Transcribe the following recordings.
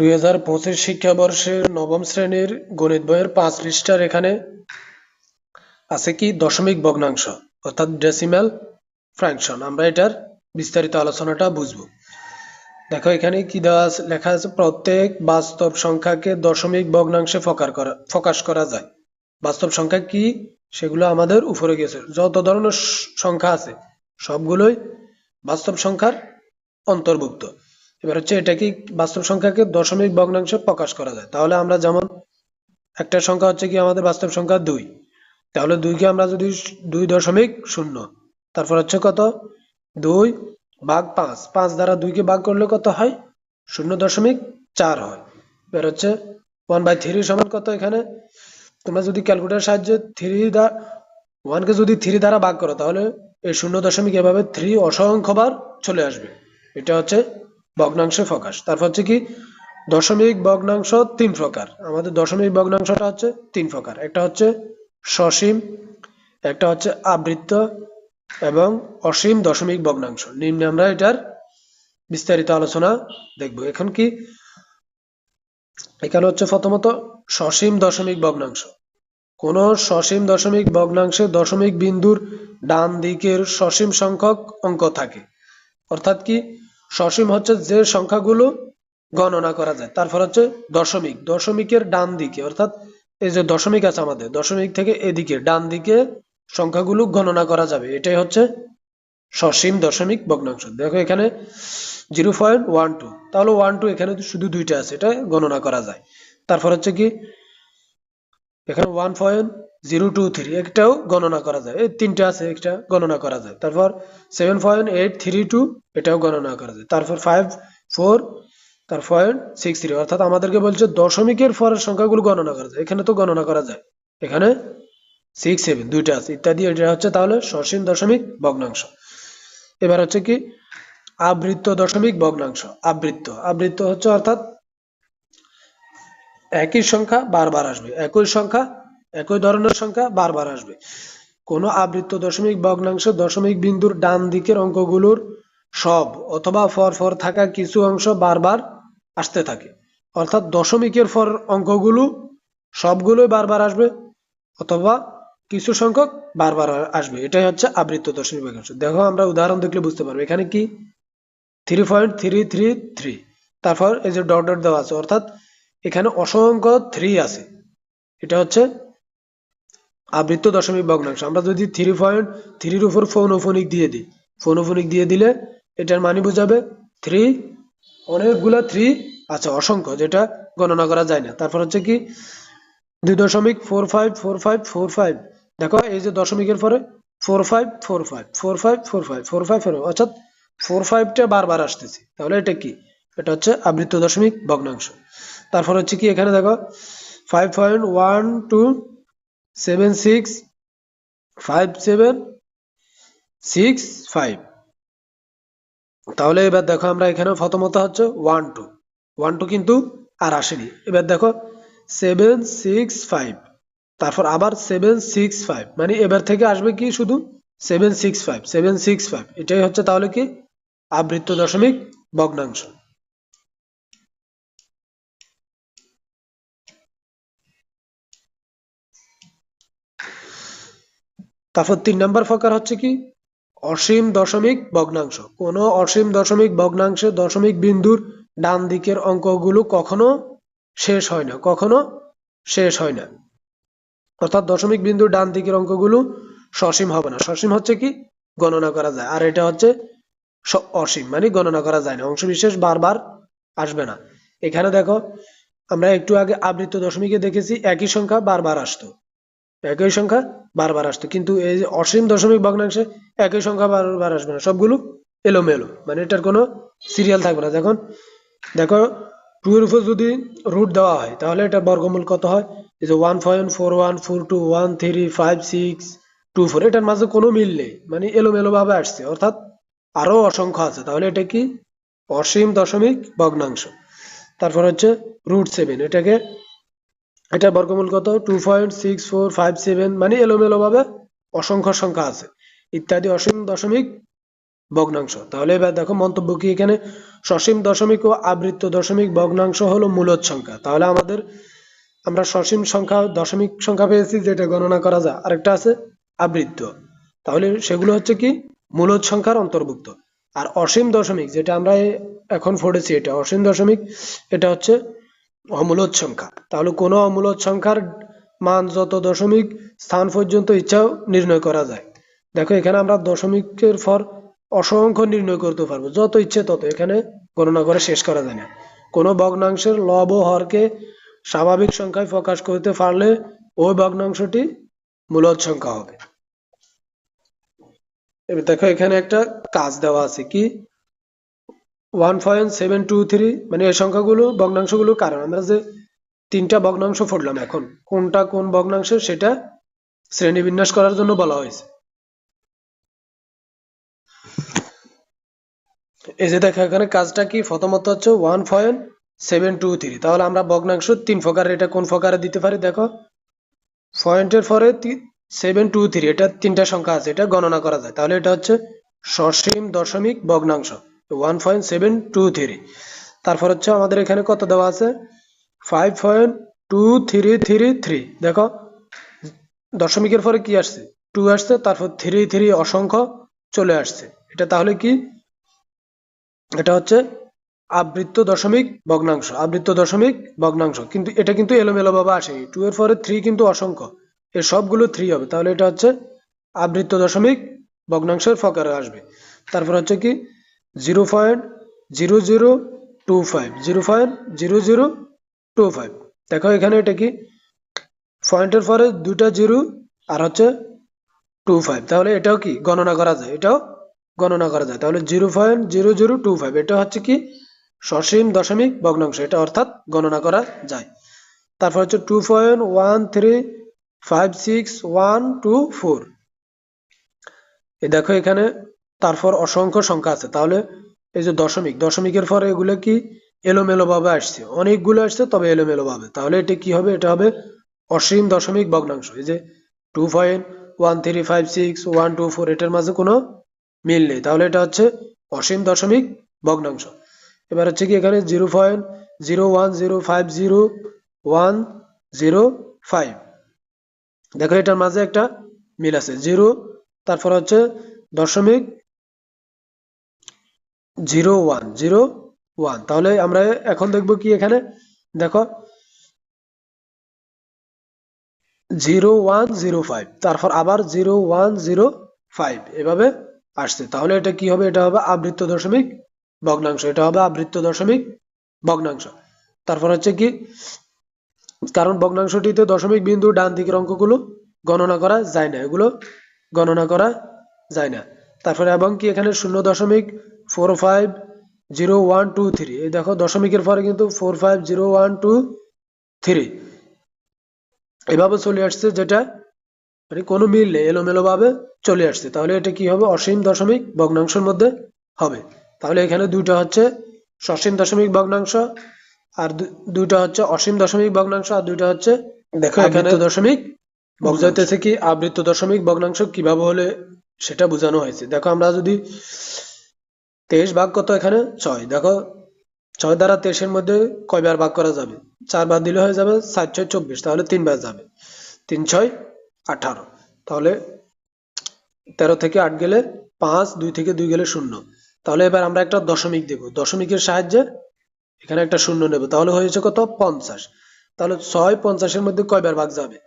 2025 শিক্ষাবর্ষের নবম শ্রেণীর গণিত বইয়ের 5 পৃষ্ঠার এখানে আছে কি দশমিক ভগ্নাংশ অর্থাৎ ডেসিমাল ফ্র্যাকশন। আমরা এটার বিস্তারিত আলোচনাটা বুঝবো। দেখো এখানে কি দেওয়া আছে, লেখা আছে প্রত্যেক বাস্তব সংখ্যাকে দশমিক ভগ্নাংশে প্রকাশ করা যায়। বাস্তব সংখ্যা কি সেগুলো আমাদের উপরে গেছে। যত ধরনের সংখ্যা আছে সবগুলোই বাস্তব সংখ্যার অন্তর্ভুক্ত। এবার হচ্ছে এটা কি বাস্তব সংখ্যাকে দশমিক ভগ্নাংশে প্রকাশ করা যায়। তাহলে আমরা যেমন একটা সংখ্যা হচ্ছে কি আমাদের বাস্তব সংখ্যা 2, তাহলে 2কে আমরা যদি 2.0 তারপর হচ্ছে কত 2/5, 5 দ্বারা 2কে ভাগ করলে কত হয় 0.4 হয়। এবার হচ্ছে 1/3 সমান কত, এখানে তোমরা যদি ক্যালকুলেটরের সাহায্যে 1কে যদি 3 দ্বারা ভাগ করো তাহলে এই 0 এভাবে 3 অসংখ্যবার চলে আসবে। এটা হচ্ছে ভগ্নাংশে প্রকাশ। তারপর হচ্ছে কি দশমিক ভগ্নাংশ 3 প্রকার। আমাদের দশমিক ভগ্নাংশটা হচ্ছে 3 প্রকার। একটা হচ্ছে সসীম, একটা হচ্ছে আবৃত্ত এবং অসীম দশমিক ভগ্নাংশ। নিম্নে আমরা এটার বিস্তারিত আলোচনা দেখব। এখন কি এখানে হচ্ছে প্রথমত সসীম দশমিক ভগ্নাংশ। কোন সসীম দশমিক ভগ্নাংশে দশমিক বিন্দুর ডান দিকের সসীম সংখ্যক অঙ্ক থাকে। অর্থাৎ কি সসীম হচ্ছে যে সংখ্যাগুলো গণনা করা যায়। তারপর হচ্ছে দশমিক, দশমিকের ডান দিকে অর্থাৎ এই যে দশমিক আছে আমাদের দশমিক থেকে এদিকে ডান দিকে সংখ্যাগুলো গণনা করা যাবে, এটাই হচ্ছে সসীম দশমিক ভগ্নাংশ। দেখো এখানে 0.12, তাহলে 12 এখানে শুধু দুইটা আছে, এটা গণনা করা যায়। তারপর হচ্ছে কি এখানে 1.023 একটাও গণনা করা যায়, এই তিনটা আছে একটা গণনা করা যায়। তারপর 7.832 এটাও গণনা করা যায়। তারপর 5.4 তার 0.63, অর্থাৎ আমাদেরকে বলছে দশমিকের পরের সংখ্যাগুলো গণনা করা যায়, এখানে তো গণনা করা যায়, এখানে 6, 7 দুইটা আছে ইত্যাদি। এটা হচ্ছে তাহলে সসীম দশমিক ভগ্নাংশ। এবার হচ্ছে কি আবৃত্ত দশমিক ভগ্নাংশ। আবৃত্ত হচ্ছে অর্থাৎ একই সংখ্যা বারবার আসবে, একই ধরনের সংখ্যা বারবার আসবে। কোন আবৃত্ত দশমিক ভগ্নাংশ দশমিক বিন্দুর ডান দিকের অঙ্কগুলোর সব অথবা পর থাকা কিছু অংশ বারবার আসতে থাকে। অর্থাৎ দশমিকের পর অঙ্কগুলো সবগুলোই বারবার আসবে অথবা কিছু সংখ্যক বারবার আসবে, এটাই হচ্ছে আবৃত্ত দশমিক ভগ্নাংশ। দেখো আমরা উদাহরণ দেখলে বুঝতে পারবো। এখানে কি 3.333, তারপর এই যে ডট দেওয়া আছে অর্থাৎ এখানে অসংখ্য 3 আছে, এটা হচ্ছে আবৃত্ত দশমিক ভগ্নাংশ। আমরা যদি 3.3 উপর পৌনঃপুনিক দিয়ে দিলে এটার মানে বোঝাবে 3, অনেকগুলা 3 আছে, অসংখ্য, যেটা গণনা করা যায় না। তারপর হচ্ছে কি 2.454545, দেখো এই যে দশমিকের পরে 4545454545 অর্থাৎ 45টা বারবার আসতেছে, তাহলে এটা কি, এটা হচ্ছে আবৃত্ত দশমিক ভগ্নাংশ। তারপর হচ্ছে কি এখানে দেখো 5.12765765, তাহলে এবার দেখো আমরা এখানে প্রথমত হচ্ছে 12 কিন্তু আর আসেনি। এবার দেখো 765, তারপর আবার 765, মানে এবার থেকে আসবে কি শুধু 765, এটাই হচ্ছে তাহলে কি আবৃত্ত দশমিক ভগ্নাংশ। তারপর 3 নম্বর প্রকার হচ্ছে কি অসীম দশমিক ভগ্নাংশ। কোন অসীম দশমিক ভগ্নাংশে দশমিক বিন্দুর ডান দিকের অঙ্কগুলো কখনো শেষ হয় না, অর্থাৎ দশমিক বিন্দুর ডান দিকের অঙ্কগুলো সসীম হবে না। সসীম হচ্ছে কি গণনা করা যায়, আর এটা হচ্ছে অসীম মানে গণনা করা যায় না, অংশবিশেষ বারবার আসবে না। এখানে দেখো আমরা একটু আগে আবৃত্ত দশমিকে দেখেছি একই সংখ্যা বারবার আসতো, কিন্তু এই যে অসীম দশমিক ভগ্নাংশে একই সংখ্যা বারবার আসবে না, সবগুলো এলোমেলো, মানে এটার কোনো সিরিয়াল থাকবে না। দেখো 2 এর উপর যদি রুট দেওয়া হয় তাহলে এটার বর্গমূল কত হয়, এই যে 1.4142135624, এটার মাঝে কোনো মিল নেই, মানে এলোমেলো ভাবে আসছে, অর্থাৎ আরো অসংখ্য আছে, তাহলে এটা কি অসীম দশমিক ভগ্নাংশ। তারপর হচ্ছে √7, এটার বর্গমূল কত 2.6457, মানে এলোমেলো ভাবে অসংখ্য সংখ্যা আছে ইত্যাদি। অসীম দশমিক ভগ্নাংশ। তাহলে এবার দেখো মন্তব্য কি এখানে, সসীম দশমিক ও আবৃত্ত দশমিক ভগ্নাংশ হলো মূলদ সংখ্যা। তাহলে আমরা সসীম সংখ্যা দশমিক সংখ্যা পেয়েছি যেটা গণনা করা যায়, আরেকটা আছে আবৃত্ত। তাহলে সেগুলো হচ্ছে কি মূলদ সংখ্যার অন্তর্ভুক্ত। আর অসীম দশমিক যেটা আমরা এখন পড়েছি, এটা অসীম দশমিক, এটা হচ্ছে অমূলদ সংখ্যা। তাহলে কোনো অমূলদ সংখ্যার মান যত দশমিক স্থান পর্যন্ত ইচ্ছাও নির্ণয় করা যায়। দেখো এখানে আমরা দশমিকের পর অসংখ্য নির্ণয় করতে পারবো, যত ইচ্ছে তত, এখানে গণনা করে শেষ করা যায় না। কোনো ভগ্নাংশের লব ও হরকে স্বাভাবিক সংখ্যায় প্রকাশ করতে পারলে ওই ভগ্নাংশটি মূলদ সংখ্যা হবে। এবার দেখো এখানে একটা কাজ দেওয়া আছে কি 1.723, মানে এই সংখ্যাগুলো ভগ্নাংশগুলো কারণ আমরা যে তিনটা ভগ্নাংশ পড়লাম, এখন কোনটা কোন ভগ্নাংশ সেটা শ্রেণীবিন্যাস করার জন্য বলা হয়েছে। এই যে দেখো এখানে কাজটা কি, প্রথমত হচ্ছে 1.723। তাহলে আমরা ভগ্নাংশ তিন প্রকারের, এটা কোন প্রকারে দিতে পারি দেখো, পয়েন্টের পরে 723, এটা তিনটা সংখ্যা আছে, এটা গণনা করা যায়। তাহলে এটা হচ্ছে সসীম দশমিক ভগ্নাংশ 1.723। তারপর হচ্ছে আমাদের এখানে কত দেওয়া আছে 5.2333। দেখো দশমিকের পরে কি আসছে 2 আসছে, তারপর 3 অসংখ্য চলে আসছে, এটা তাহলে কি, এটা হচ্ছে আবৃত্ত দশমিক ভগ্নাংশ, আবৃত্ত দশমিক ভগ্নাংশ। কিন্তু এটা কিন্তু এলোমেলো ভাবে আসেনি, 2 এর পরে 3 কিন্তু অসংখ্য, এর সবগুলো 3 হবে, তাহলে এটা হচ্ছে আবৃত্ত দশমিক ভগ্নাংশের প্রকারে আসবে। তারপর হচ্ছে কি 0.0025, 0.0025। দেখো এখানে এটা কি পয়েন্টের পরে দুটা জিরো আর হচ্ছে 25, তাহলে এটাও কি গণনা করা যায়, এটাও গণনা করা যায়। তাহলে 0.0025 এটা হচ্ছে কি সসীম দশমিক ভগ্নাংশ, এটা অর্থাৎ গণনা করা যায়। তারপর হচ্ছে 2.1356124। এই দেখো এখানে তারপর অসংখ্য সংখ্যা আছে, তাহলে এই যে দশমিকের পরে এগুলো কি এলোমেলো ভাবে আসছে, অনেকগুলো আসছে তবে এলোমেলো ভাবে, তাহলে এটা কি হবে, এটা হবে অসীম দশমিক ভগ্নাংশ। এই যে 2.1356124 এটার মাঝে কোনো মিল নেই, তাহলে এটা হচ্ছে অসীম দশমিক ভগ্নাংশ। এবার হচ্ছে কি এখানে 0.010500105, দেখো এটার মাঝে একটা মিল আছে, জিরো তারপর হচ্ছে দশমিক 0101। তাহলে আমরা এখন দেখবো কি এখানে দেখো 0105, তারপর আবার 0105 এভাবে আসছে, তাহলে এটা কি হবে, এটা হবে আবৃত্ত দশমিক ভগ্নাংশ, এটা হবে আবৃত্ত দশমিক ভগ্নাংশ। তারপর হচ্ছে কি, কারণ ভগ্নাংশটিতে দশমিক বিন্দু ডান দিকের অঙ্কগুলো গণনা করা যায় না, এগুলো গণনা করা যায় না। তারপরে এবং কি এখানে 0.450123, এই দেখো দশমিকের পরে কিন্তু 450123 এভাবে চলে আসছে, যেটা মানে কোনো মিল নেই, এলোমেলো ভাবে চলে আসছে, তাহলে এটা কি হবে অসীম দশমিক ভগ্নাংশের মধ্যে হবে। তাহলে এখানে দুইটা হচ্ছে সসীম দশমিক ভগ্নাংশ, আর দুইটা হচ্ছে অসীম দশমিক ভগ্নাংশ, আর দুইটা হচ্ছে দেখো এখানে দশমিক বোঝাইতেছে কি আবৃত্ত দশমিক ভগ্নাংশ কিভাবে হলে সেটা বোঝানো হয়েছে। দেখো আমরা যদি 23 ভাগ কত এখানে 6, দেখো 6 দ্বারা 23 এর মধ্যে কয়বার ভাগ করা যাবে, 4 বার দিলে হয়ে যাবে 7 6 24, তাহলে 3 বার যাবে, 3 6 18, তাহলে 13 থেকে 8 গেলে 5, 2 থেকে 2 গেলে 0। তাহলে এবার আমরা একটা দশমিক দেব, দশমিকের সাহায্যে এখানে একটা শূন্য নেব, তাহলে হয়েছে কত 50। তাহলে 6 50 এর মধ্যে কয়বার ভাগ যাবে,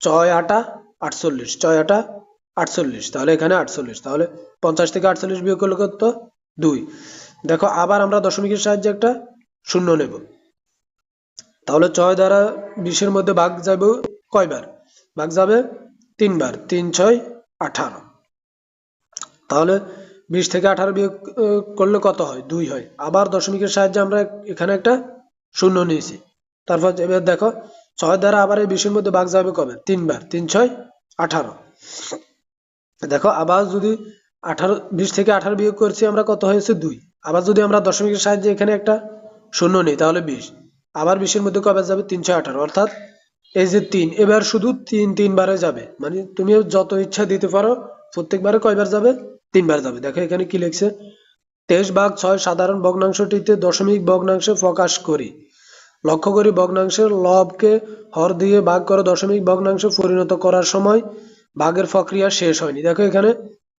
6 8 48, 6 8 48, তাহলে এখানে 48, তাহলে 50 থেকে 48 বিয়োগ করলে কত 2। দেখো আবার আমরা দশমিকের সাহায্যে একটা শূন্য নেব, তাহলে 6 দ্বারা 20 এর মধ্যে ভাগ যাবে কয়বার, ভাগ যাবে 3 বার, 3 6 18, তাহলে 20 থেকে 18 বিয়োগ করলে কত হয় 2 হয়। আবার দশমিকের সাহায্যে আমরা এখানে একটা শূন্য নিয়েছি, তারপর এবার দেখো 6 দ্বারা আবার এই 20 এর মধ্যে ভাগ যাবে কবে 3 বার, 3 6 18, দেখো আবার যদি 20 থেকে 18 বিয়োগ করছি আমরা কত হয়েছে 2। আবার যদি আমরা দশমিকের সাহায্যে এখানে একটা শূন্য নিই তাহলে 20, আবার 20 এর মধ্যে কবে যাবে 3 6 18, অর্থাৎ এই যে 3 এবার শুধু 3 3 বারে যাবে, মানে তুমি যত ইচ্ছা দিতে পারো, প্রত্যেকবারে কয়বার যাবে 3 বার যাবে। দেখো এখানে কি লিখছে, 23/6 সাধারণ ভগ্নাংশটিতে দশমিক ভগ্নাংশে প্রকাশ করি। লক্ষ্য করি ভগ্নাংশের লবকে হর দিয়ে ভাগ করে দশমিক ভগ্নাংশে পরিণত করার সময় ভাগের প্রক্রিয়া শেষ হয়নি। দেখো এখানে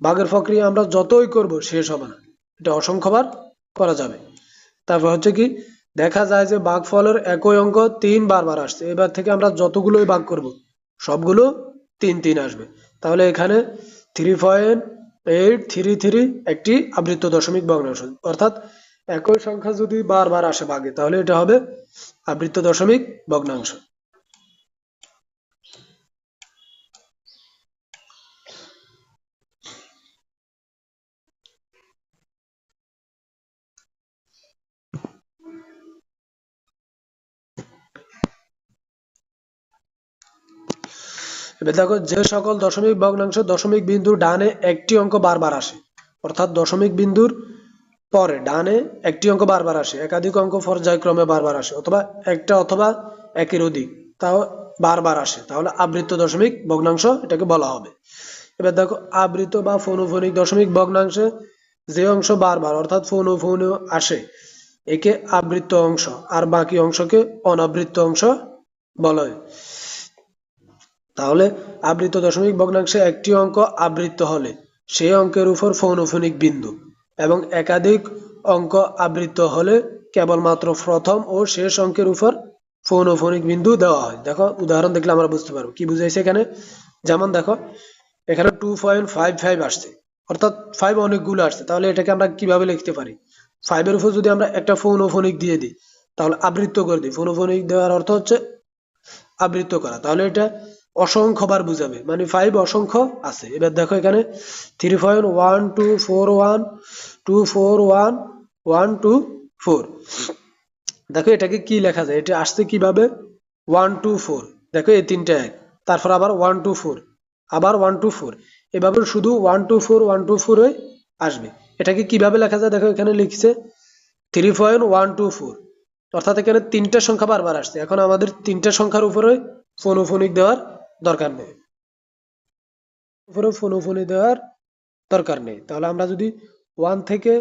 ভাগের প্রক্রিয়া আমরা যতই করব শেষ হবে না, এটা অসংখ্যবার করা যাবে। তারপর হচ্ছে কি, দেখা যায় যে ভাগফলের একই অঙ্ক 3 বার আসছে। এবার থেকে আমরা যতগুলোই ভাগ করব সবগুলো 3 আসবে। তাহলে এখানে 3.833 একটি আবৃত্ত দশমিক ভগ্নাংশ, অর্থাৎ একই সংখ্যা যদি বারবার আসে ভাগে তাহলে এটা হবে আবৃত্ত দশমিক ভগ্নাংশ। এবার দেখো, যে সকল দশমিক ভগ্নাংশ দশমিক বিন্দুর ডানে একটি অঙ্ক বারবার আসে, অর্থাৎ দশমিক বিন্দুর পরে ডানে একটি অঙ্ক বারবার আসে, একাধিক অঙ্ক পর্যায়ক্রমে বারবার আসে, অথবা একটা অথবা একের অধিক তাও বারবার আসে, তাহলে আবৃত্ত দশমিক ভগ্নাংশ এটাকে বলা হবে। এবার দেখো, আবৃত বা ফৌনফৌনিক দশমিক ভগ্নাংশে যে অংশ বারবার অর্থাৎ ফৌনফৌন আসে একে আবৃত্ত অংশ, আর বাকি অংশকে অনাবৃত্ত অংশ বলা হয়। তাহলে আবৃত দশমিক ভগ্নাংশে একটি অঙ্ক আবৃত্ত হলে সেই অঙ্কের উপর ফৌনফৌনিক বিন্দু, এবং একাধিক অঙ্ক আবৃত্ত হলে কেবলমাত্র প্রথম ও শেষ অঙ্কের উপর ফৌনফৌনিক বিন্দু দেওয়া হয়। দেখো উদাহরণ দেখলে আমরা বুঝতে পারবো কি বুঝাইছে এখানে। যেমন দেখো এখানে 2.55 আসছে, অর্থাৎ 5 অনেকগুলো আসছে, তাহলে এটাকে আমরা কিভাবে লিখতে পারি, 5 এর উপর যদি আমরা একটা ফৌনফৌনিক দিয়ে দিই তাহলে আবৃত্ত করে দিই, ফৌনফৌনিক দেওয়ার অর্থ হচ্ছে আবৃত্ত করা, তাহলে এটা অসংখ্যবার বুঝাবে, মানে 5 অসংখ্য আছে। এবার দেখো এখানে 3.1241241124, দেখো এটাকে কি লেখা যায়, এটা আসছে কিভাবে, 124, দেখো এই তিনটা এক, তারপর আবার 124, আবার 124, এভাবে শুধু 124 আসবে। এটাকে কিভাবে লেখা যায়, দেখো এখানে লিখছে 3.124, অর্থাৎ এখানে তিনটা সংখ্যা বারবার আসছে, এখন আমাদের তিনটা সংখ্যার উপরে ফৌনফৌনিক দেওয়ার দরকার নেই, উপরে ফৌনফৌনিক দেওয়ার দরকার নেই। তাহলে আমরা যদি 1 থেকে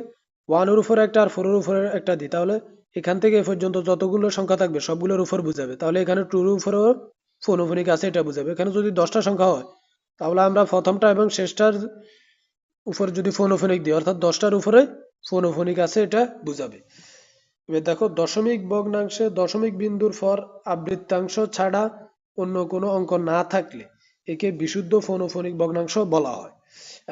1 এর উপরে একটা আর 4 এর উপরে একটা দিই, তাহলে এখান থেকে এ পর্যন্ত যতগুলো সংখ্যা থাকবে সবগুলোর উপর বুঝাবে, তাহলে এখানে 2 এর উপরেও ফৌনফৌনিক আছে এটা বুঝাবে। এখানে যদি 10টা সংখ্যা হয় তাহলে আমরা প্রথমটা এবং শেষটার উপর যদি ফৌনফৌনিক দিই, অর্থাৎ 10টার উপরে ফৌনফৌনিক আছে এটা বুঝাবে। এবার দেখো, দশমিক ভগ্নাংশে দশমিক বিন্দুর পর আবৃত্তাংশ ছাড়া অন্য কোনো অঙ্ক না থাকলে একে বিশুদ্ধ ফৌনফৌনিক ভগ্নাংশ বলা হয়,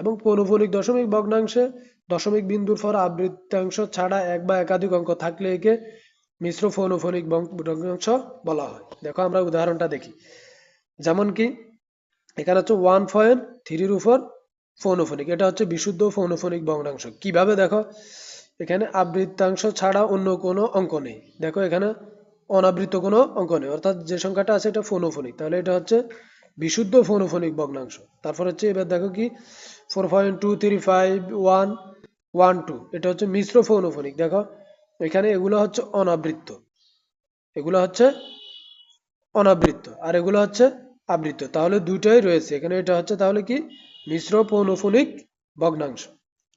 এবং পৌনঃপুনিক দশমিক ভগ্নাংশে দশমিক বিন্দুর পর আবৃত্তাংশ ছাড়া এক বা একাধিক অঙ্ক থাকলে একে মিশ্র ফৌনঃপুনিক ভগ্নাংশ বলা হয়। দেখো আমরা উদাহরণটা দেখি, যেমন কি এখানে হচ্ছে 1.3 উপর ফৌনঃপুনিক, এটা হচ্ছে বিশুদ্ধ ফৌনঃপুনিক ভগ্নাংশ। কিভাবে, দেখো এখানে আবৃত্তাংশ ছাড়া অন্য কোনো অঙ্ক নেই, দেখো এখানে অনাবৃত্ত কোনো অঙ্ক নেই, অর্থাৎ যে সংখ্যাটা আছে এটা ফৌনঃপুনিক, তাহলে এটা হচ্ছে বিশুদ্ধ ফৌনঃপুনিক ভগ্নাংশ। তারপর হচ্ছে এবার দেখো কি 4.235112, এটা হচ্ছে মিশ্র ফৌনঃপুনিক, দেখো এখানে এগুলো হচ্ছে অনাবৃত্ত, এগুলো হচ্ছে অনাবৃত্ত আর এগুলো হচ্ছে আবৃত্ত, তাহলে দুইটাই রয়েছে এখানে, এটা হচ্ছে তাহলে কি মিশ্র ফৌনঃপুনিক ভগ্নাংশ।